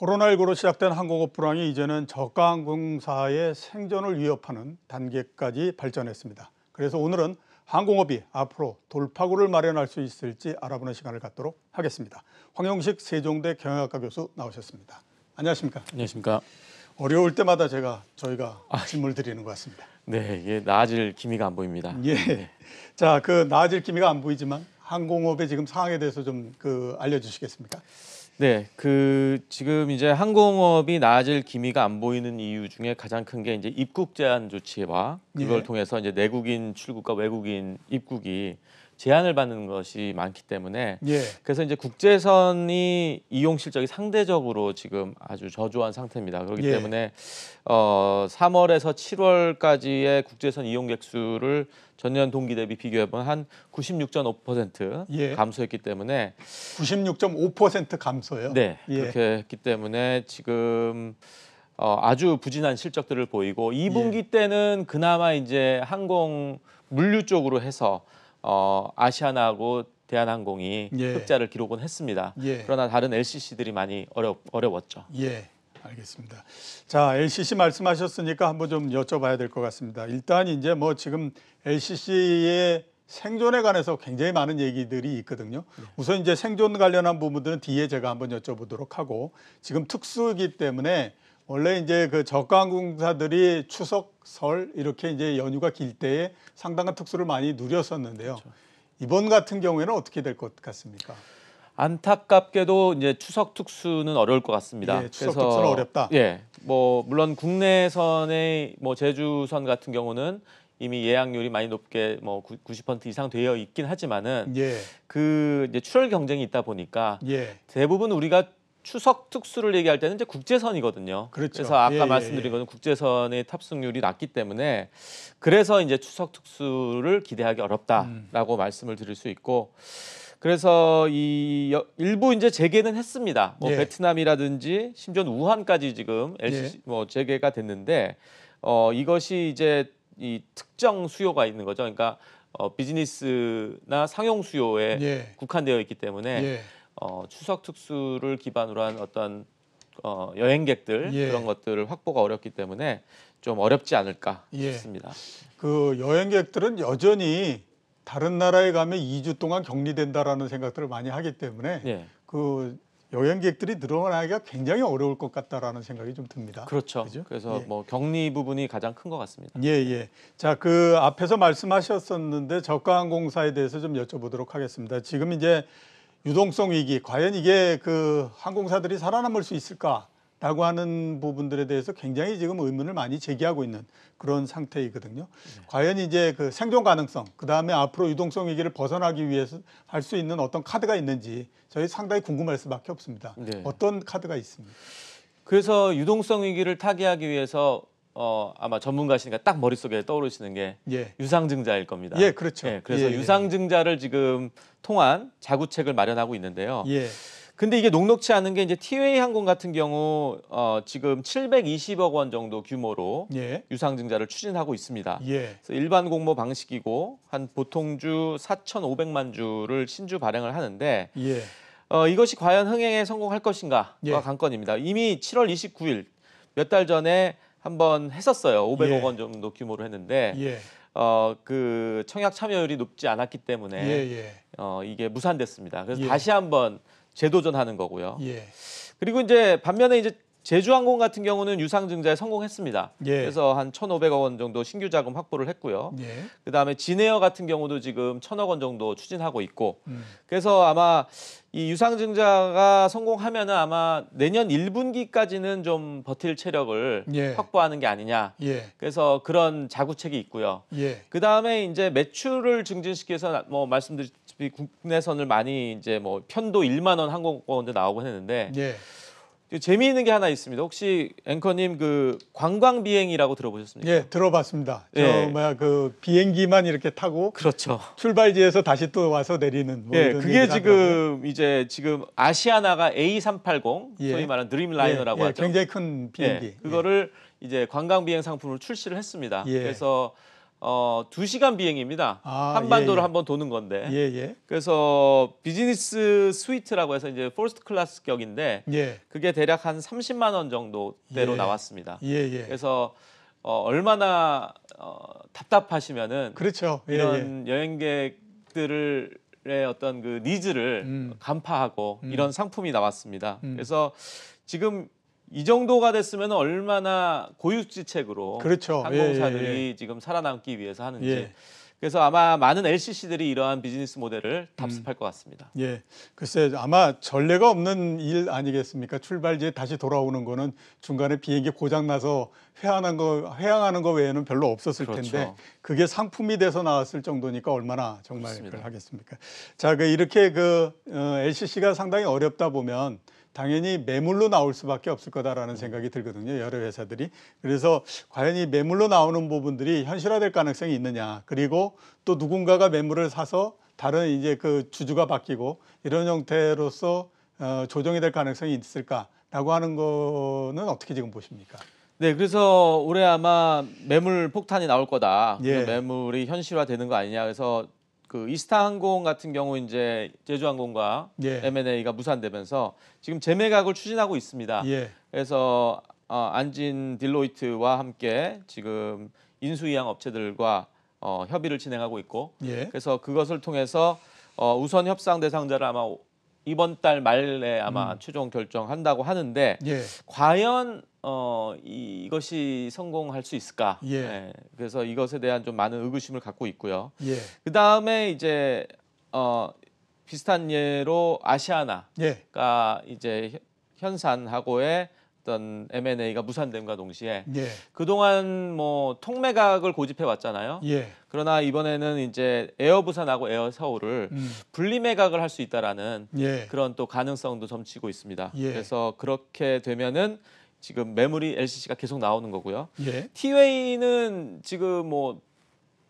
코로나19로 시작된 항공업 불황이 이제는 저가 항공사의 생존을 위협하는 단계까지 발전했습니다. 그래서 오늘은 항공업이 앞으로 돌파구를 마련할 수 있을지 알아보는 시간을 갖도록 하겠습니다. 황영식 세종대 경영학과 교수 나오셨습니다. 안녕하십니까? 안녕하십니까? 어려울 때마다 저희가 질문을 드리는 것 같습니다. 네, 이게 나아질 기미가 안 보입니다. 예. 네. 자, 나아질 기미가 안 보이지만 항공업의 지금 상황에 대해서 좀 알려주시겠습니까? 네, 지금 이제 항공업이 나아질 기미가 안 보이는 이유 중에 가장 큰 게 이제 입국 제한 조치와 그걸 통해서 이제 내국인 출국과 외국인 입국이 제한을 받는 것이 많기 때문에 그래서 이제 국제선이 이용 실적이 상대적으로 지금 아주 저조한 상태입니다. 그렇기 때문에 3월에서 7월까지의 국제선 이용객 수를 전년 동기 대비 비교해보면 한 96.5% 감소했기 때문에 96.5% 감소요? 네, 그렇게 했기 때문에 지금 아주 부진한 실적들을 보이고 2분기 때는 그나마 이제 항공 물류 쪽으로 해서 아시아나하고 대한항공이 흑자를 기록은 했습니다. 그러나 다른 LCC들이 많이 어려웠죠. 알겠습니다. 자, LCC 말씀하셨으니까 한번 좀 여쭤봐야 될 것 같습니다. 일단 이제 지금 LCC의 생존에 관해서 굉장히 많은 얘기들이 있거든요. 우선 이제 생존 관련한 부분들은 뒤에 제가 한번 여쭤보도록 하고, 지금 특수이기 때문에 원래 이제 저가 항공사들이 추석, 설 이렇게 이제 연휴가 길 때에 상당한 특수를 많이 누렸었는데요. 이번 같은 경우에는 어떻게 될 것 같습니까? 안타깝게도 이제 추석 특수는 어려울 것 같습니다. 추석 특수는 어렵다. 물론 국내선의 제주선 같은 경우는 이미 예약률이 많이 높게 90% 이상 되어 있긴 하지만은 이제 출혈 경쟁이 있다 보니까 대부분 우리가 추석 특수를 얘기할 때는 이제 국제선이거든요. 그래서 아까 말씀드린 것은 국제선의 탑승률이 낮기 때문에 그래서 이제 추석 특수를 기대하기 어렵다라고 말씀을 드릴 수 있고, 그래서 일부 이제 재개는 했습니다. 베트남이라든지 심지어 우한까지 지금 LCC 재개가 됐는데 이것이 이제 이 특정 수요가 있는 거죠. 그러니까 비즈니스나 상용 수요에 국한되어 있기 때문에 추석 특수를 기반으로 한 어떤 여행객들 그런 것들을 확보가 어렵기 때문에 좀 어렵지 않을까 싶습니다. 여행객들은 여전히 다른 나라에 가면 2주 동안 격리된다라는 생각들을 많이 하기 때문에 여행객들이 늘어나기가 굉장히 어려울 것 같다라는 생각이 좀 듭니다. 그렇죠. 그래서 격리 부분이 가장 큰 것 같습니다. 자, 앞에서 말씀하셨었는데 저가 항공사에 대해서 좀 여쭤보도록 하겠습니다. 지금 이제 유동성 위기, 과연 이게 항공사들이 살아남을 수 있을까라고 하는 부분들에 대해서 굉장히 지금 의문을 많이 제기하고 있는 그런 상태이거든요. 과연 이제 생존 가능성, 그다음에 앞으로 유동성 위기를 벗어나기 위해서 할 수 있는 어떤 카드가 있는지 저희 상당히 궁금할 수밖에 없습니다. 어떤 카드가 있습니까? 그래서 유동성 위기를 타개하기 위해서 아마 전문가시니까 딱 머릿속에 떠오르시는 게 유상증자일 겁니다. 그렇죠. 그래서 유상증자를 지금 통한 자구책을 마련하고 있는데요. 근데 이게 녹록치 않은 게 이제 티웨이 항공 같은 경우 지금 720억 원 정도 규모로 유상증자를 추진하고 있습니다. 그래서 일반 공모 방식이고 한 보통주 4,500만 주를 신주 발행을 하는데 이것이 과연 흥행에 성공할 것인가가 관건입니다. 이미 7월 29일 몇 달 전에 한번 했었어요. 500억 원 정도 규모로 했는데 청약 참여율이 높지 않았기 때문에 이게 무산됐습니다. 그래서 다시 한번 재도전하는 거고요. 그리고 이제 반면에 이제 제주항공 같은 경우는 유상증자에 성공했습니다. 그래서 한 1,500억 원 정도 신규 자금 확보를 했고요. 그다음에 진에어 같은 경우도 지금 1,000억 원 정도 추진하고 있고, 그래서 아마 이 유상증자가 성공하면은 아마 내년 1분기까지는 좀 버틸 체력을 확보하는 게 아니냐. 그래서 그런 자구책이 있고요. 그다음에 이제 매출을 증진시켜서 말씀드렸듯이 국내선을 많이 이제 편도 1만 원 항공권도 나오곤 했는데 재미있는 게 하나 있습니다. 혹시 앵커님 관광 비행이라고 들어보셨습니까? 들어봤습니다. 비행기만 이렇게 타고 출발지에서 다시 또 와서 내리는 이런 그게 지금 아시아나가 A380 소위 말하는 드림라이너라고 하죠. 굉장히 큰 비행기. 그거를 이제 관광 비행 상품으로 출시를 했습니다. 그래서 2시간 비행입니다. 한반도를 예, 예. 한번 도는 건데. 예, 예. 그래서 비즈니스 스위트라고 해서 이제 퍼스트 클래스격인데 예. 그게 대략 한 30만 원 정도대로 예. 나왔습니다. 예, 예. 그래서 얼마나 답답하시면은 그렇죠. 예, 이런 여행객들의 어떤 그 니즈를 간파하고 이런 상품이 나왔습니다. 그래서 지금 이 정도가 됐으면 얼마나 고육지책으로 그렇죠. 항공사들이 예, 예. 지금 살아남기 위해서 하는지. 예. 그래서 아마 많은 LCC들이 이러한 비즈니스 모델을 답습할 것 같습니다. 예, 글쎄 아마 전례가 없는 일 아니겠습니까? 출발지에 다시 돌아오는 거는 중간에 비행기 고장 나서 회항하는 거 외에는 별로 없었을 그렇죠. 텐데 그게 상품이 돼서 나왔을 정도니까 얼마나 정말 그렇습니다. 그걸 하겠습니까? 자, 이렇게 LCC가 상당히 어렵다 보면 당연히 매물로 나올 수밖에 없을 거다라는 생각이 들거든요. 여러 회사들이. 그래서 과연 이 매물로 나오는 부분들이 현실화될 가능성이 있느냐. 그리고 또 누군가가 매물을 사서 다른 이제 그 주주가 바뀌고 이런 형태로서 조정이 될 가능성이 있을까라고 하는 거는 어떻게 지금 보십니까? 네, 그래서 올해 아마 매물 폭탄이 나올 거다. 예. 매물이 현실화되는 거 아니냐. 그래서 그 이스타항공 같은 경우 이제 제주항공과 예. M&A가 무산되면서 지금 재매각을 추진하고 있습니다. 예. 그래서 안진 딜로이트와 함께 지금 인수이양 업체들과 협의를 진행하고 있고, 예. 그래서 그것을 통해서 우선 협상 대상자를 아마 이번 달 말에 아마 최종 결정한다고 하는데 예. 과연 이것이 성공할 수 있을까? 예. 네, 그래서 이것에 대한 좀 많은 의구심을 갖고 있고요. 예. 그 다음에 이제 비슷한 예로 아시아나가 예. 이제 현산하고의 어떤 M&A가 무산됨과 동시에 예. 그동안 뭐 통매각을 고집해 왔잖아요. 예. 그러나 이번에는 이제 에어 부산하고 에어 서울을 분리 매각을 할 수 있다라는 예. 그런 또 가능성도 점치고 있습니다. 예. 그래서 그렇게 되면은 지금 매물이 LCC가 계속 나오는 거고요. 예. 티웨이는 지금 뭐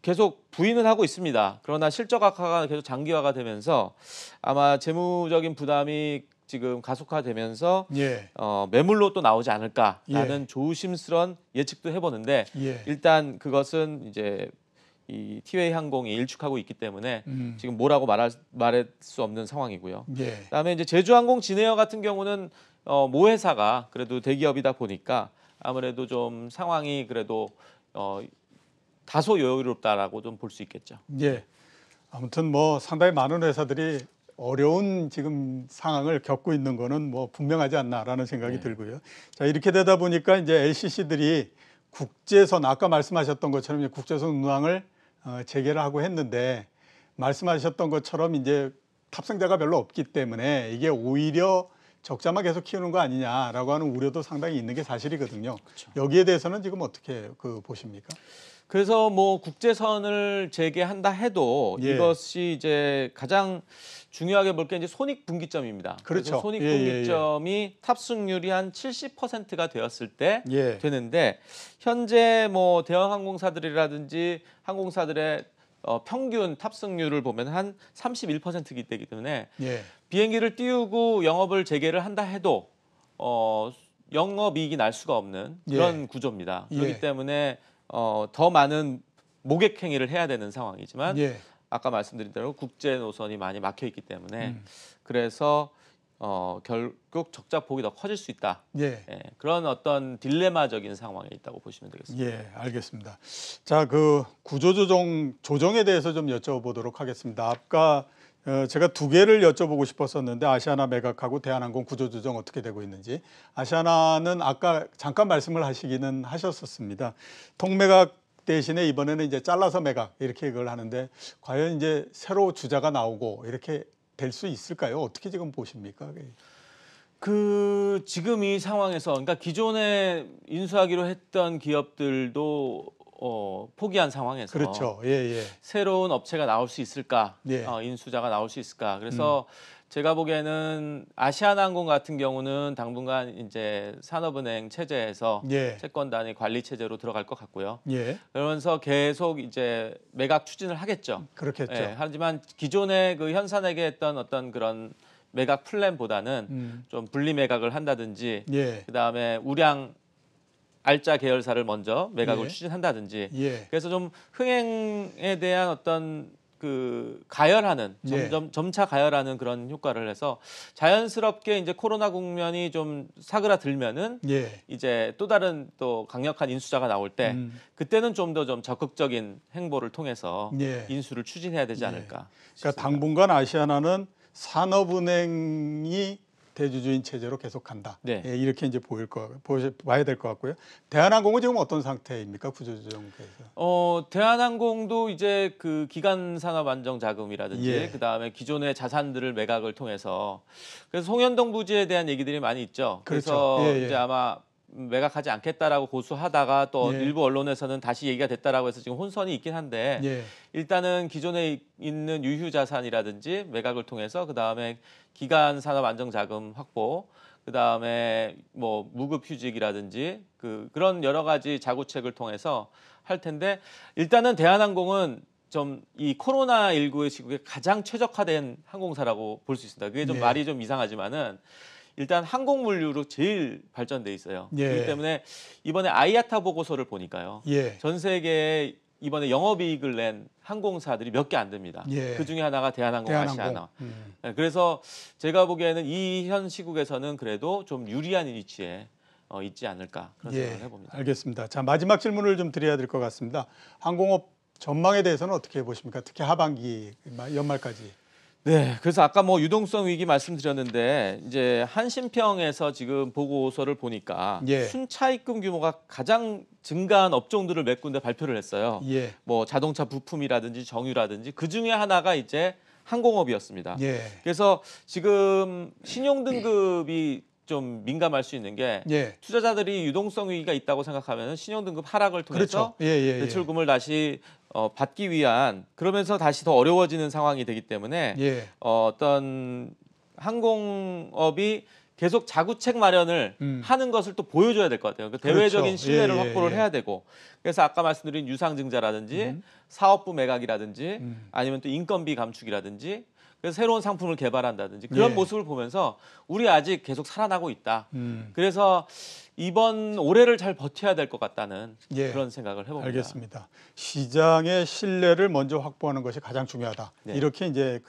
계속 부인을 하고 있습니다. 그러나 실적 악화가 계속 장기화가 되면서 아마 재무적인 부담이 지금 가속화되면서 예. 매물로 또 나오지 않을까라는 조심스러운 예측도 해보는데 예. 일단 그것은 이제 이 티웨이 항공이 일축하고 있기 때문에 지금 뭐라고 말할 수 없는 상황이고요. 예. 그다음에 이제 제주항공 진에어 같은 경우는 모 회사가 그래도 대기업이다 보니까 아무래도 좀 상황이 그래도 다소 여유롭다라고 좀 볼 수 있겠죠. 예. 아무튼 뭐 상당히 많은 회사들이 어려운 지금 상황을 겪고 있는 거는 뭐 분명하지 않나라는 생각이 들고요. 자, 이렇게 되다 보니까 이제 LCC들이 국제선 아까 말씀하셨던 것처럼 이제 국제선 운항을 재개를 하고 했는데 말씀하셨던 것처럼 이제 탑승자가 별로 없기 때문에 이게 오히려 적자만 계속 키우는 거 아니냐라고 하는 우려도 상당히 있는 게 사실이거든요. 그렇죠. 여기에 대해서는 지금 어떻게 보십니까? 그래서 뭐 국제선을 재개한다 해도 예. 이것이 이제 가장 중요하게 볼 게 이제 손익분기점입니다. 그렇죠. 손익분기점이 탑승률이 한 70%가 되었을 때 예. 되는데 현재 뭐 대형 항공사들이라든지 항공사들의 평균 탑승률을 보면 한 31%이기 때문에 예. 비행기를 띄우고 영업을 재개를 한다 해도 영업이익이 날 수가 없는 그런 예. 구조입니다. 예. 그렇기 때문에 더 많은 모객 행위를 해야 되는 상황이지만 예. 아까 말씀드린 대로 국제 노선이 많이 막혀 있기 때문에 그래서 결국 적자 폭이 더 커질 수 있다. 예. 예, 그런 어떤 딜레마적인 상황에 있다고 보시면 되겠습니다. 예, 알겠습니다. 자, 조정에 대해서 좀 여쭤보도록 하겠습니다. 아까 제가 두 개를 여쭤보고 싶었었는데 아시아나 매각하고 대한항공 구조조정 어떻게 되고 있는지. 아시아나는 아까 잠깐 말씀을 하시기는 하셨었습니다. 통매각 대신에 이번에는 이제 잘라서 매각 이렇게 그걸 하는데 과연 이제 새로 주자가 나오고 이렇게 될 수 있을까요? 어떻게 지금 보십니까? 지금 이 상황에서 그러니까 기존에 인수하기로 했던 기업들도 포기한 상황에서 그렇죠. 예, 예. 새로운 업체가 나올 수 있을까? 예. 인수자가 나올 수 있을까? 그래서 제가 보기에는 아시아나항공 같은 경우는 당분간 이제 산업은행 체제에서 예. 채권단위 관리 체제로 들어갈 것 같고요. 예. 그러면서 계속 이제 매각 추진을 하겠죠. 그렇겠죠. 예, 하지만 기존에 그 현산에게 했던 어떤 그런 매각 플랜보다는 좀 분리 매각을 한다든지 예. 그다음에 우량 알짜 계열사를 먼저 매각을 예. 추진한다든지 예. 그래서 좀 흥행에 대한 어떤 그 가열하는 예. 점차 가열하는 그런 효과를 해서 자연스럽게 이제 코로나 국면이 좀 사그라들면은 예. 이제 또 다른 또 강력한 인수자가 나올 때 그때는 좀 더 좀 적극적인 행보를 통해서 예. 인수를 추진해야 되지 예. 않을까. 그러니까 당분간 아시아나는 산업은행이 대주주인 체제로 계속한다. 네. 예, 이렇게 이제 봐야 될 것 같고요. 대한항공은 지금 어떤 상태입니까? 구조조정에서. 대한항공도 이제 그 기간 산업 안정 자금이라든지 예. 그다음에 기존의 자산들을 매각을 통해서 그래서 송현동 부지에 대한 얘기들이 많이 있죠. 그렇죠. 그래서 예, 예. 이제 아마 매각하지 않겠다라고 고수하다가 또 예. 일부 언론에서는 다시 얘기가 됐다라고 해서 지금 혼선이 있긴 한데 예. 일단은 기존에 있는 유휴 자산이라든지 매각을 통해서 그다음에 기간 산업 안정 자금 확보 그다음에 뭐 무급 휴직이라든지 그런 여러 가지 자구책을 통해서 할 텐데 일단은 대한항공은 좀 이 코로나19의 시국에 가장 최적화된 항공사라고 볼 수 있습니다. 그게 좀 예. 말이 좀 이상하지만은 일단 항공 물류로 제일 발전돼 있어요. 예. 그렇기 때문에 이번에 아이아타 보고서를 보니까요. 예. 전 세계에 이번에 영업이익을 낸 항공사들이 몇 개 안 됩니다. 예. 그 중에 하나가 대한항공. 아시아나. 음. 네, 그래서 제가 보기에는 이 현 시국에서는 그래도 좀 유리한 위치에 있지 않을까 그런 예. 생각을 해봅니다. 알겠습니다. 자, 마지막 질문을 좀 드려야 될 것 같습니다. 항공업 전망에 대해서는 어떻게 보십니까? 특히 하반기 연말까지. 네, 그래서 아까 뭐 유동성 위기 말씀드렸는데 이제 한신평에서 지금 보고서를 보니까 예. 순차입금 규모가 가장 증가한 업종들을 몇 군데 발표를 했어요. 예. 뭐 자동차 부품이라든지 정유라든지 그 중에 하나가 이제 항공업이었습니다. 예. 그래서 지금 신용 등급이 좀 민감할 수 있는 게 예. 투자자들이 유동성 위기가 있다고 생각하면 신용 등급 하락을 통해서 그렇죠. 예. 대출금을 다시 받기 위한 그러면서 다시 더 어려워지는 상황이 되기 때문에 예. 어떤 항공업이 계속 자구책 마련을 하는 것을 또 보여줘야 될 것 같아요. 그 대외적인 그렇죠. 신뢰를 예, 확보를 예. 해야 되고 그래서 아까 말씀드린 유상증자라든지 사업부 매각이라든지 아니면 또 인건비 감축이라든지 그래서 새로운 상품을 개발한다든지 그런 예. 모습을 보면서 우리 아직 계속 살아나고 있다. 음. 그래서 이번 올해를 잘 버텨야 될 것 같다는 예. 그런 생각을 해봅니다. 알겠습니다. 시장의 신뢰를 먼저 확보하는 것이 가장 중요하다. 네. 이렇게 이제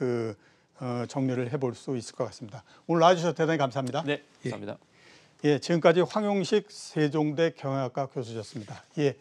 정리를 해볼 수 있을 것 같습니다. 오늘 나와주셔서 대단히 감사합니다. 네, 감사합니다. 예, 지금까지 황용식 세종대 경영학과 교수셨습니다. 예.